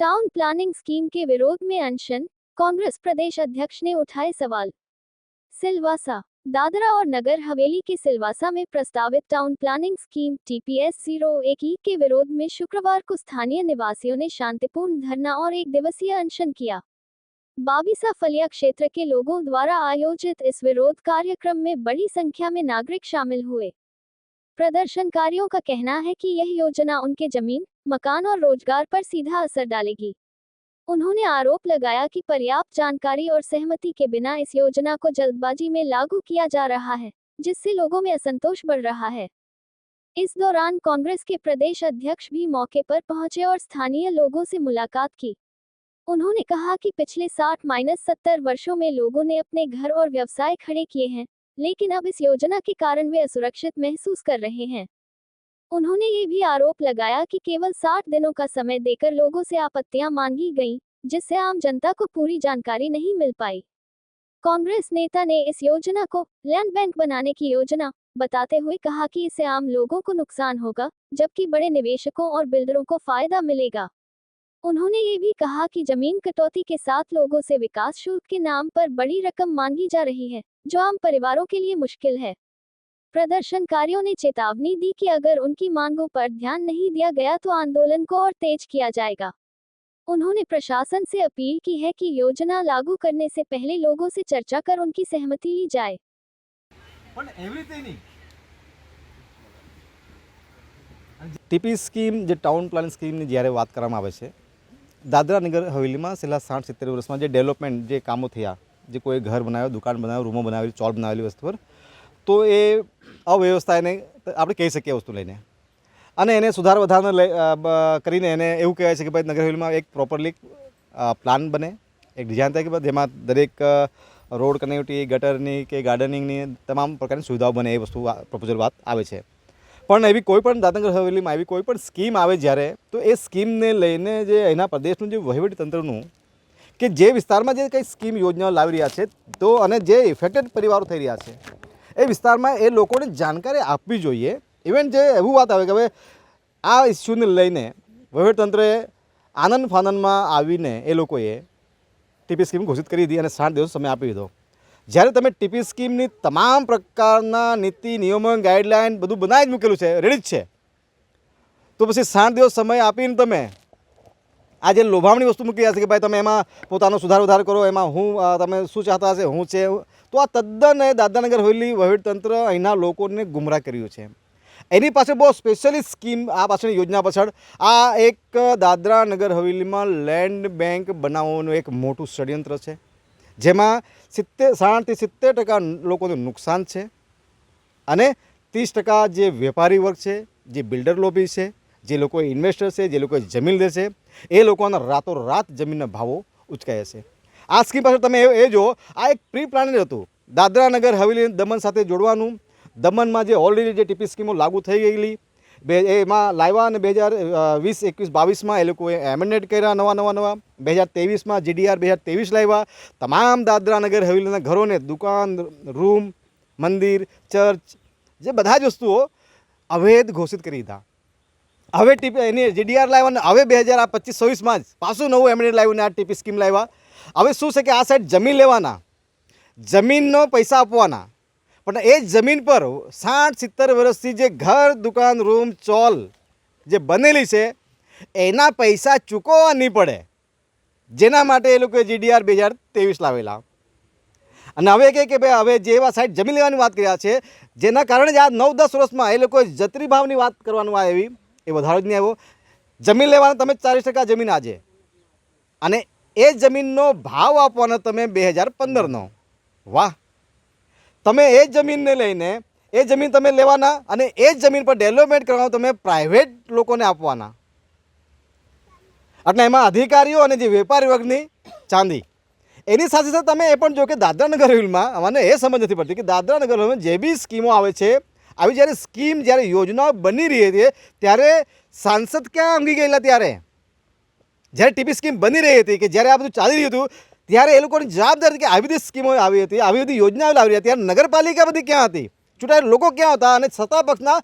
Town planning scheme के विरोध में अनशन, कांग्रेस प्रदेश अध्यक्ष ने उठाए सवाल। सिलवासा, दादरा और नगर हवेली के सिलवासा में प्रस्तावित टाउन प्लानिंग स्कीम TPS 01 के विरोध में शुक्रवार को स्थानीय निवासियों ने शांतिपूर्ण धरना और एक दिवसीय अनशन किया। बाबीसा फलिया क्षेत्र के लोगों द्वारा आयोजित इस विरोध कार्यक्रम में बड़ी संख्या में नागरिक शामिल हुए। प्रदर्शनकारियों का कहना है कि यह योजना उनके जमीन, मकान और रोजगार पर सीधा असर डालेगी। उन्होंने आरोप लगाया कि पर्याप्त जानकारी और सहमति के बिना इस योजना को जल्दबाजी में लागू किया जा रहा है, जिससे लोगों में असंतोष बढ़ रहा है। इस दौरान कांग्रेस के प्रदेश अध्यक्ष भी मौके पर पहुंचे और स्थानीय लोगों से मुलाकात की। उन्होंने कहा कि पिछले 60-70 वर्षों में लोगों ने अपने घर और व्यवसाय खड़े किए हैं, लेकिन अब इस योजना के कारण वे असुरक्षित महसूस कर रहे हैं। उन्होंने ये भी आरोप लगाया कि केवल 60 दिनों का समय देकर लोगों से आपत्तियां मांगी गईं, जिससे आम जनता को पूरी जानकारी नहीं मिल पाई। कांग्रेस नेता ने इस योजना को लैंड बैंक बनाने की योजना बताते हुए कहा कि इससे आम लोगों को नुकसान होगा, जबकि बड़े निवेशकों और बिल्डरों को फायदा मिलेगा। उन्होंने ये भी कहा कि जमीन कटौती के साथ लोगों से विकास शुल्क के नाम पर बड़ी रकम मांगी जा रही है, जो आम परिवारों के लिए मुश्किल है। प्रदर्शनकारियों ने चेतावनी दी कि अगर उनकी मांगों पर ध्यान नहीं दिया गया तो आंदोलन को और तेज किया जाएगा। उन्होंने प्रशासन से अपील की है कि योजना लागू करने से पहले लोगों से चर्चा कर उनकी सहमति ली जाए। ટીપી સ્કીમ જે ટાઉન પ્લાન સ્કીમની જ્યારે વાત કરવામાં આવે છે, દાદરા નગર હવેલીમાં છેલ્લા 60-70 વર્ષમાં જે ડેવલપમેન્ટ જે કામો થયા, જે કોઈ ઘર બનાવ્યો, દુકાન બનાવ્યો, રૂમો બનાવેલી, ચોલ બનાવેલી વસ્તુ પર, તો એ અવ્યવસ્થા એને આપણે કહી શકીએ વસ્તુ લઈને, અને એને સુધાર વધારને કરીને એને એવું કહેવાય છે કે ભાઈ નગર હવેલીમાં એક પ્રોપરલી પ્લાન બને, એક ડિઝાઇન થાય કે જેમાં દરેક રોડ કનેક્ટિવિટી, ગટરની કે ગાર્ડનિંગની તમામ પ્રકારની સુવિધાઓ બને, એ વસ્તુ પ્રપોઝલ વાત આવે છે। પણ એવી કોઈ પણ દાદરા નગર હવેલીમાં એવી કોઈ પણ સ્કીમ આવે જ્યારે, તો એ સ્કીમને લઈને જે એના પ્રદેશનું જે વહીવટીતંત્રનું કે જે વિસ્તારમાં જે કંઈ સ્કીમ યોજનાઓ લાવી રહ્યા છે, તો અને જે ઇફેક્ટેડ પરિવારો થઈ રહ્યા છે એ વિસ્તારમાં એ લોકોને જાણકારી આપવી જોઈએ। ઇવન જે એવું વાત આવે કે હવે આ ઇસ્યુને લઈને વહીવટીતંત્રએ આનંદ ફાનંદમાં આવીને એ લોકોએ ટીપી સ્કીમ ઘોષિત કરી દીધી અને 60 દિવસ સમય આપી દીધો। જ્યારે તમે ટીપી સ્કીમની તમામ પ્રકારના નીતિ નિયમો ગાઈડલાઇન બધું બનાવી જ મૂકેલું છે, રેડી જ છે, તો પછી 60 દિવસ સમય આપીને તમે આ જે લોભામણી વસ્તુ મૂકી રહ્યા છે કે ભાઈ તમે એમાં પોતાનો સુધાર વધાર કરો, એમાં હું તમે શું ચાહતા હશે, હું છે, તો આ તદ્દન દાદરા નગર હવેલી વહીવટીતંત્ર અહીંના લોકોને ગુમરાહ કર્યું છે। એની પાછળ બહુ સ્પેશિયલી સ્કીમ, આ પાછળની યોજના પાછળ આ એક દાદરા નગર હવેલીમાં લેન્ડ બેંક બનાવવાનું એક મોટું ષડયંત્ર છે, જેમાં 60-70% લોકોને નુકસાન છે અને 30% જે વેપારી વર્ગ છે, જે બિલ્ડર લોબી છે, જે લોકો ઇન્વેસ્ટર છે, જે લોકો જમીન લે છે, એ લોકોના રાતોરાત જમીનના ભાવો ઉચકાયા છે। આ સ્કીમ પાછળ તમે એ જો, આ એક પ્રી પ્લાનિંગ હતું દાદરા નગર હવેલી દમણ સાથે જોડવાનું। દમણમાં જે ઓલરેડી જે ટીપી સ્કીમો લાગુ થઈ ગયેલી એમાં લાવ્યા અને 2020, 21, 22માં એ લોકોએ એમેન્ડમેન્ટ કર્યા, નવા 2023માં GDR 2023 લાવ્યા। તમામ દાદરા નગર હવેલીના ઘરોને દુકાન, રૂમ, મંદિર, ચર્ચ, જે બધા જ વસ્તુઓ અવૈધ ઘોષિત કરી દીધા। હવે એની GDR લાવ્યા અને હવે 2025-26માં જ પાછું નવું એમેન્ડમેન્ટ લાવ્યું ને આ ટીપી સ્કીમ લાવ્યા। હવે શું છે કે આ સાઈડ જમીન લેવાના, જમીનનો પૈસા આપવાના, પણ એ જમીન પર 60-70 વર્ષથી જે ઘર, દુકાન, રૂમ, ચોલ જે બનેલી છે એના પૈસા ચૂકવવા નહીં પડે, જેના માટે એ લોકોએ GDR 2023 લાવેલા। અને હવે કહે કે ભાઈ હવે જેવા સાઈડ જમીન લેવાની વાત કર્યા છે, જેના કારણે જ આ 9-10 વર્ષમાં એ લોકોએ જતરી ભાવની વાત કરવાનું આવી, એ વધારો જ નહીં આવ્યો। જમીન લેવાના તમે 40% જમીન આજે, અને એ જમીનનો ભાવ આપવાનો તમે 2015નો। વાહ! તમે એ જમીનને લઈને એ જમીન તમે લેવાના અને એ જમીન પર ડેવલપમેન્ટ કરવાનું તમે પ્રાઇવેટ લોકોને આપવાના, એટલે એમાં અધિકારીઓ અને જે વેપારી વર્ગની ચાંદી। એની સાથે સાથે તમે એ પણ જો કે દાદરા નગર હવેલીમાં મને એ સમજ નથી પડતી કે દાદરા નગર હવેલીમાં જે બી સ્કીમો આવે છે, આવી જ્યારે સ્કીમ, જ્યારે યોજનાઓ બની રહી હતી ત્યારે સાંસદ ક્યાં ઊંઘી ગયેલા? જ્યારે ટીપી સ્કીમ બની રહી હતી, કે જ્યારે આ બધું ચાલી રહ્યું હતું, ત્યારે એ લોકોની જવાબદારી કે આવી બધી સ્કીમો આવી હતી, આવી બધી યોજનાઓ લાવી હતી, ત્યારે નગરપાલિકા બધી ક્યાં હતી, ચૂંટાયેલા લોકો ક્યાં હતા, અને સત્તા પક્ષના